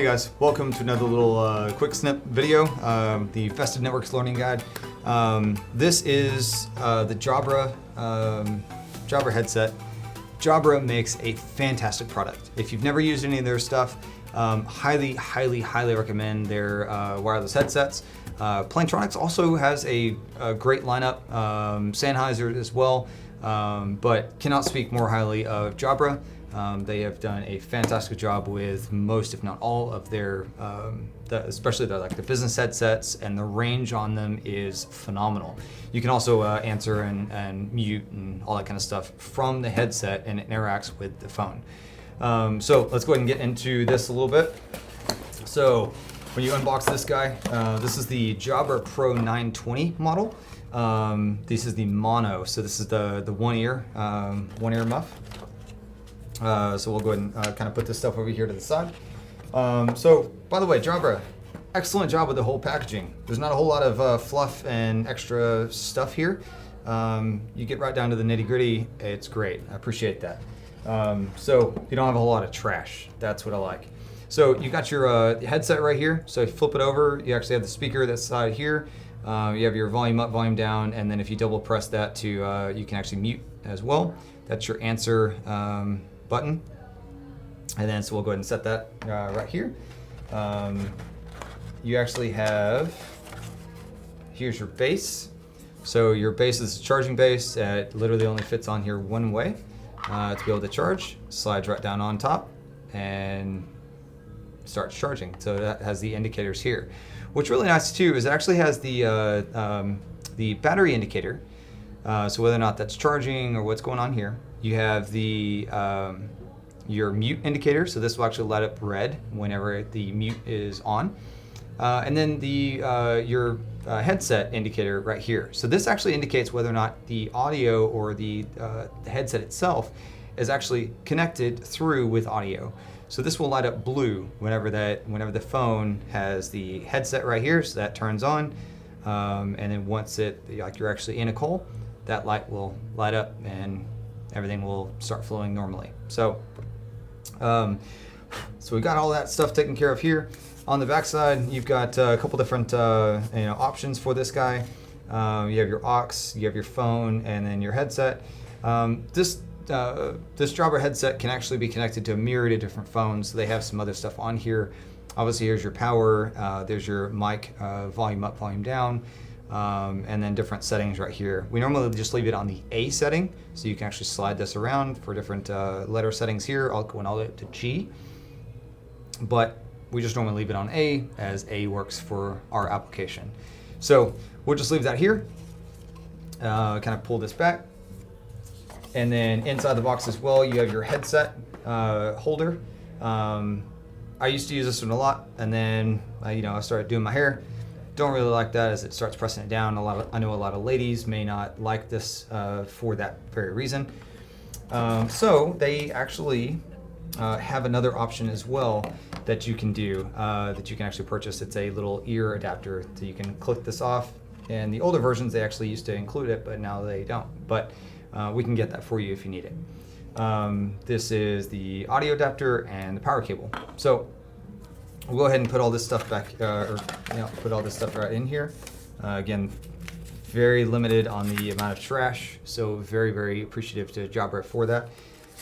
guys, welcome to another little quick snip video, the Vested Networks Learning Guide. This is the Jabra headset. Jabra makes a fantastic product. If you've never used any of their stuff, highly recommend their wireless headsets. Plantronics also has a great lineup, Sennheiser as well, but cannot speak more highly of Jabra. They have done a fantastic job with most, if not all, of their, especially the business headsets, and the range on them is phenomenal. You can also answer and mute and all that kind of stuff from the headset, and it interacts with the phone. So let's go ahead and get into this a little bit. So when you unbox this guy, this is the Jabra Pro 920 model. This is the mono, so this is the one ear muff. So we'll go ahead and kind of put this stuff over here to the side. So, by the way, Jabra, excellent job with the whole packaging. There's not a whole lot of fluff and extra stuff here. You get right down to the nitty gritty. It's great. I appreciate that. So you don't have a whole lot of trash. That's what I like. So you got your headset right here. So if you flip it over, you actually have the speaker that's side here. You have your volume up, volume down, and then if you double press that to, you can actually mute as well. That's your answer button. And then, so we'll go ahead and set that right here. You actually have, here's your base. So your base is a charging base. It literally only fits on here one way to be able to charge. Slides right down on top and starts charging. So that has the indicators here. What's really nice too is it actually has the battery indicator. So whether or not that's charging or what's going on here. You have the your mute indicator, so this will actually light up red whenever the mute is on. And then your headset indicator right here. So this actually indicates whether or not the audio or the headset itself is actually connected through with audio. So this will light up blue whenever the phone has the headset right here, so that turns on. And then once you're actually in a call, that light will light up and everything will start flowing normally. So, so we got all that stuff taken care of here. On the back side, you've got a couple different options for this guy. You have your aux, you have your phone, and then your headset. This Jabra headset can actually be connected to a myriad of different phones. So they have some other stuff on here. Obviously, here's your power. There's your mic, volume up, volume down. And then different settings right here. We normally just leave it on the A setting, so you can actually slide this around for different letter settings here. I'll go all the way up to G, but we just normally leave it on A, as A works for our application. So we'll just leave that here, kind of pull this back, and then inside the box as well, you have your headset holder. I used to use this one a lot, and then I started doing my hair. Don't really like that as it starts pressing it down. I know a lot of ladies may not like this for that very reason. So they actually have another option as well that you can do, that you can actually purchase. It's a little ear adapter, so you can click this off. And the older versions, they actually used to include it, but now they don't. But we can get that for you if you need it. This is the audio adapter and the power cable. So we'll go ahead and put all this stuff back, put all this stuff right in here. Again, very limited on the amount of trash, so very appreciative to Jabra for that.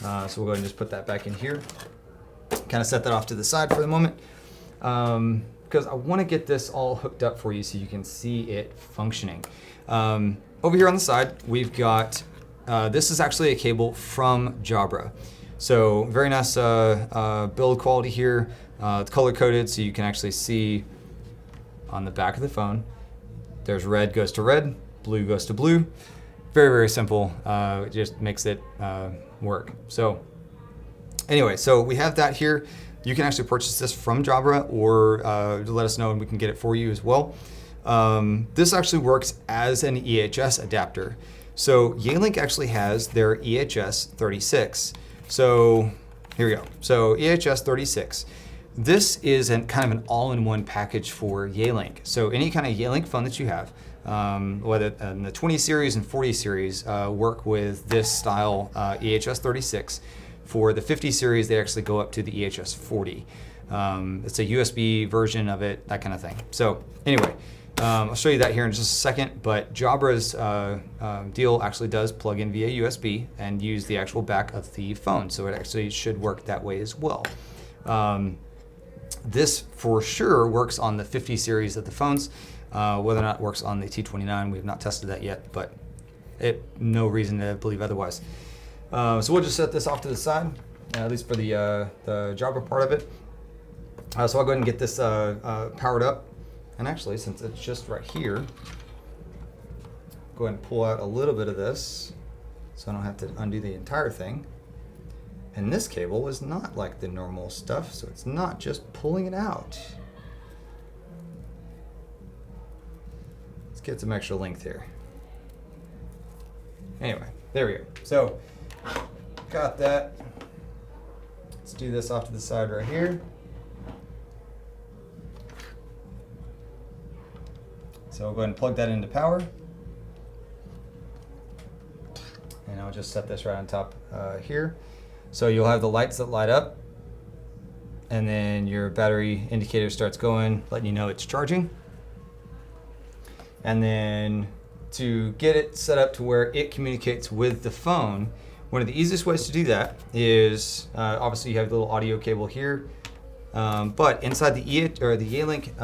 So we'll go ahead and just put that back in here. Kind of set that off to the side for the moment, because I want to get this all hooked up for you so you can see it functioning. Over here on the side, we've got, this is actually a cable from Jabra. So very nice build quality here. It's color coded, so you can actually see on the back of the phone, there's red goes to red, blue goes to blue. Very simple. It just makes it work. So anyway, so we have that here. You can actually purchase this from Jabra, or let us know and we can get it for you as well. This actually works as an EHS adapter. So Yealink actually has their EHS 36. So here we go. So EHS 36. This is kind of an all-in-one package for Yealink. So any kind of Yealink phone that you have, whether in the 20 series and 40 series, work with this style EHS 36. For the 50 series, they actually go up to the EHS 40. It's a USB version of it, that kind of thing. So anyway, I'll show you that here in just a second, but Jabra's deal actually does plug in via USB and use the actual back of the phone. So it actually should work that way as well. This for sure works on the 50 series of the phones. Whether or not it works on the T29, we have not tested that yet, but no reason to believe otherwise. So we'll just set this off to the side, at least for the Jabra part of it. So I'll go ahead and get this powered up. And actually, since it's just right here, go ahead and pull out a little bit of this so I don't have to undo the entire thing. And this cable is not like the normal stuff, so it's not just pulling it out. Let's get some extra length here. Anyway, there we go. So, got that. Let's do this off to the side right here. So we'll go ahead and plug that into power. And I'll just set this right on top here. So you'll have the lights that light up, and then your battery indicator starts going, letting you know it's charging. And then to get it set up to where it communicates with the phone, one of the easiest ways to do that is obviously you have the little audio cable here, but inside the Yealink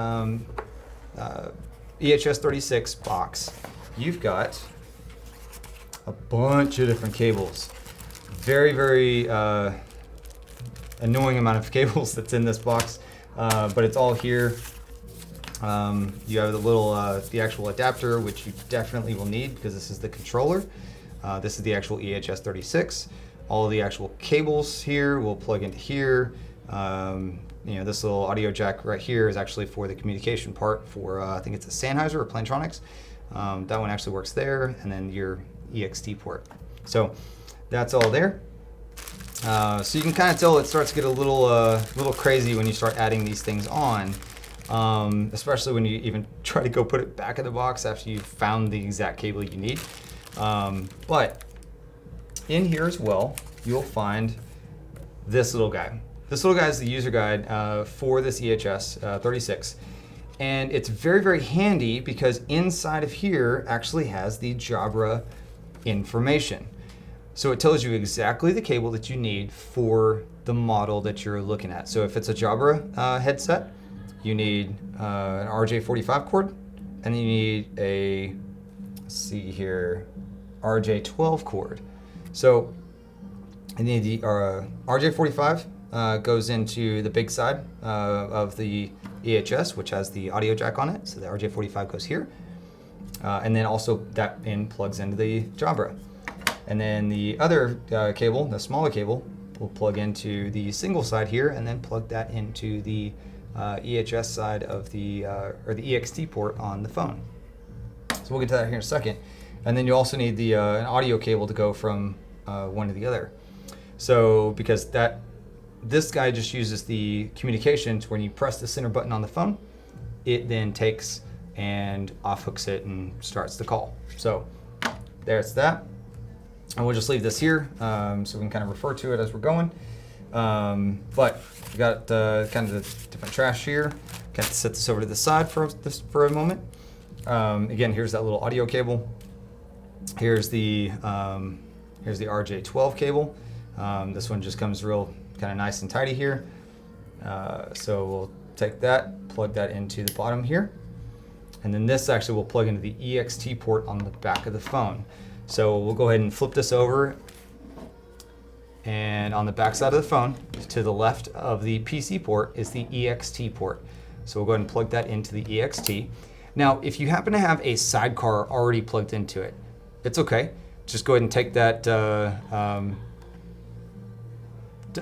EHS36 box, you've got a bunch of different cables. Very, very annoying amount of cables that's in this box, but it's all here. You have the little, the actual adapter, which you definitely will need because this is the controller. This is the actual EHS36. All of the actual cables here will plug into here. This little audio jack right here is actually for the communication part for, I think it's a Sennheiser or Plantronics. That one actually works there, and then your EXT port. So that's all there. So you can kind of tell it starts to get a little crazy when you start adding these things on, especially when you even try to go put it back in the box after you've found the exact cable you need. But in here as well, you'll find this little guy. This little guy is the user guide for this EHS 36. And it's very, very handy because inside of here actually has the Jabra information. So it tells you exactly the cable that you need for the model that you're looking at. So if it's a Jabra headset, you need an RJ45 cord, and then you need a, let's see here, RJ12 cord. So I need the RJ45 goes into the big side of the EHS, which has the audio jack on it. So the RJ45 goes here. And then also that in plugs into the Jabra. And then the other cable, the smaller cable, will plug into the single side here and then plug that into the EHS side of the, or the EXT port on the phone. So we'll get to that here in a second. And then you also need the an audio cable to go from one to the other. So because this guy just uses the communications when you press the center button on the phone, it then takes and off hooks it and starts the call. So there's that. And we'll just leave this here so we can kind of refer to it as we're going. But we got kind of the different trash here. Got to set this over to the side for a moment. Again, here's that little audio cable. Here's the RJ12 cable. This one just comes real kind of nice and tidy here. So we'll take that, plug that into the bottom here. And then this actually will plug into the EXT port on the back of the phone. So we'll go ahead and flip this over, and on the back side of the phone, to the left of the PC port is the EXT port. So we'll go ahead and plug that into the EXT. Now, if you happen to have a sidecar already plugged into it, it's okay. Just go ahead and take that,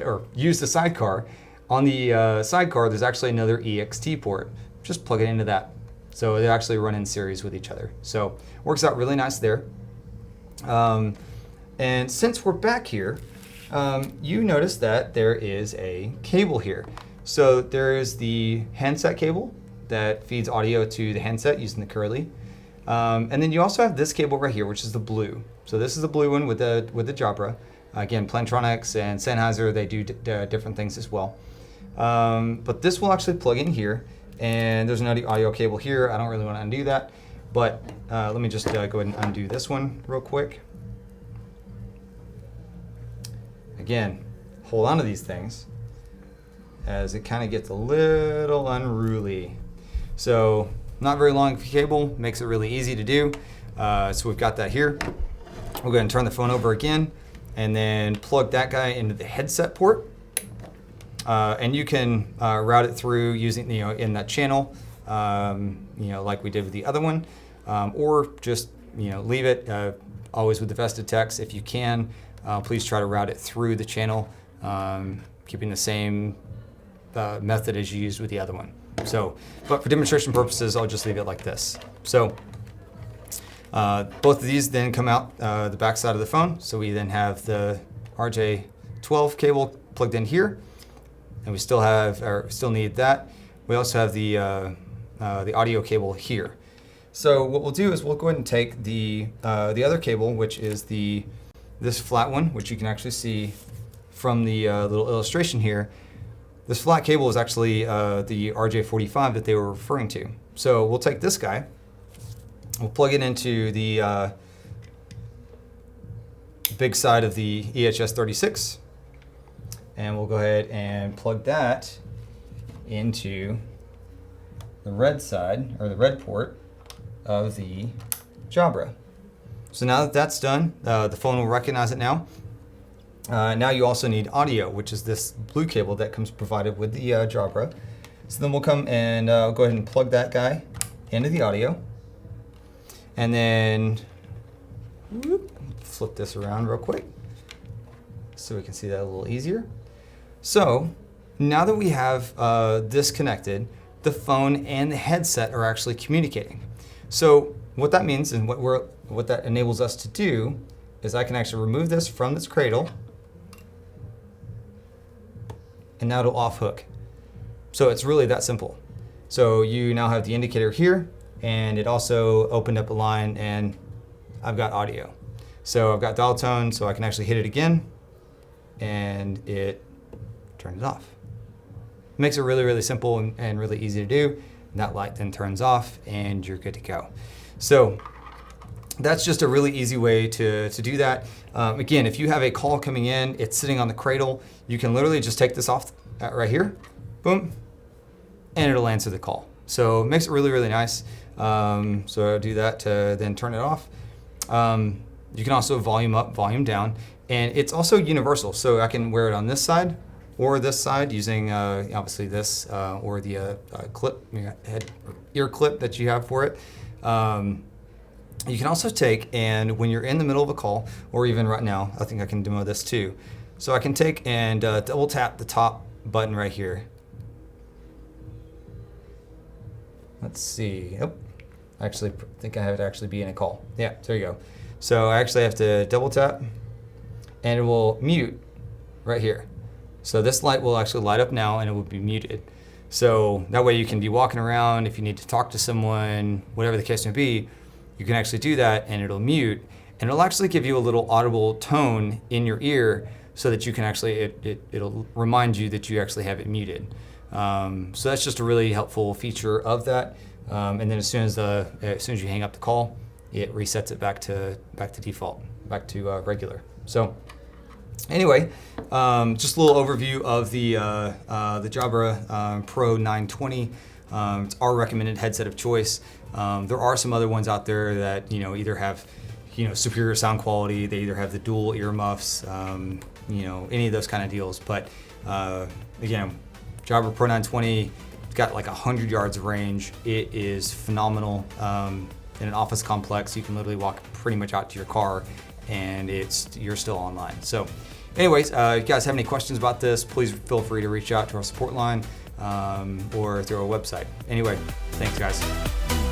or use the sidecar. On the sidecar, there's actually another EXT port. Just plug it into that. So they actually run in series with each other. So works out really nice there. And since we're back here, you notice that there is a cable here. So there is the handset cable that feeds audio to the handset using the Curly. And then you also have this cable right here, which is the blue. So this is the blue one with the Jabra. Again, Plantronics and Sennheiser, they do different things as well. But this will actually plug in here, and there's an audio cable here. I don't really want to undo that, but let me just go ahead and undo this one real quick. Again, hold on to these things as it kind of gets a little unruly. So not very long cable, makes it really easy to do. So we've got that here. We'll go ahead and turn the phone over again and then plug that guy into the headset port. And you can route it through using, in that channel, like we did with the other one, or just, leave it always with the vested text. If you can, please try to route it through the channel, keeping the same method as you used with the other one. So, but for demonstration purposes, I'll just leave it like this. So both of these then come out the back side of the phone. So we then have the RJ12 cable plugged in here, and we still need that. We also have the audio cable here. So what we'll do is we'll go ahead and take the other cable, which is this flat one, which you can actually see from the little illustration here. This flat cable is actually the RJ45 that they were referring to. So we'll take this guy, we'll plug it into the big side of the EHS36, and we'll go ahead and plug that into the red side, or the red port of the Jabra. So now that that's done, the phone will recognize it now. Now you also need audio, which is this blue cable that comes provided with the Jabra. So then we'll come and go ahead and plug that guy into the audio. And then flip this around real quick so we can see that a little easier. So now that we have this connected, the phone and the headset are actually communicating. So what that means and what that enables us to do is I can actually remove this from this cradle, and now it'll off hook. So it's really that simple. So you now have the indicator here, and it also opened up a line, and I've got audio. So I've got dial tone, so I can actually hit it again, and it turned it off. It makes it really, really simple and really easy to do. And that light then turns off, and you're good to go. So that's just a really easy way to do that. Again, if you have a call coming in, it's sitting on the cradle, you can literally just take this off right here, boom, and it'll answer the call. So it makes it really, really nice. So I'll do that to then turn it off. You can also volume up, volume down, and it's also universal. So I can wear it on this side or this side using obviously this or the ear clip that you have for it. You can also take, and when you're in the middle of a call, or even right now, I think I can demo this too. So I can take and double tap the top button right here. Let's see. Oh, I actually think I have to actually be in a call. Yeah, there you go. So I actually have to double tap, and it will mute right here. So this light will actually light up now, and it will be muted. So that way you can be walking around, if you need to talk to someone, whatever the case may be, you can actually do that, and it'll mute, and it'll actually give you a little audible tone in your ear so that you can actually, it'll remind you that you actually have it muted. So that's just a really helpful feature of that. And then as soon as you hang up the call, it resets it back to default, back to regular. So anyway, just a little overview of the Jabra Pro 920. It's our recommended headset of choice. There are some other ones out there that either have superior sound quality. They either have the dual earmuffs, any of those kind of deals. But again, Jabra Pro 920, it's got like 100 yards of range. It is phenomenal. In an office complex, you can literally walk pretty much out to your car, and you're still online. So anyways, if you guys have any questions about this, please feel free to reach out to our support line or through our website. Anyway, thanks guys.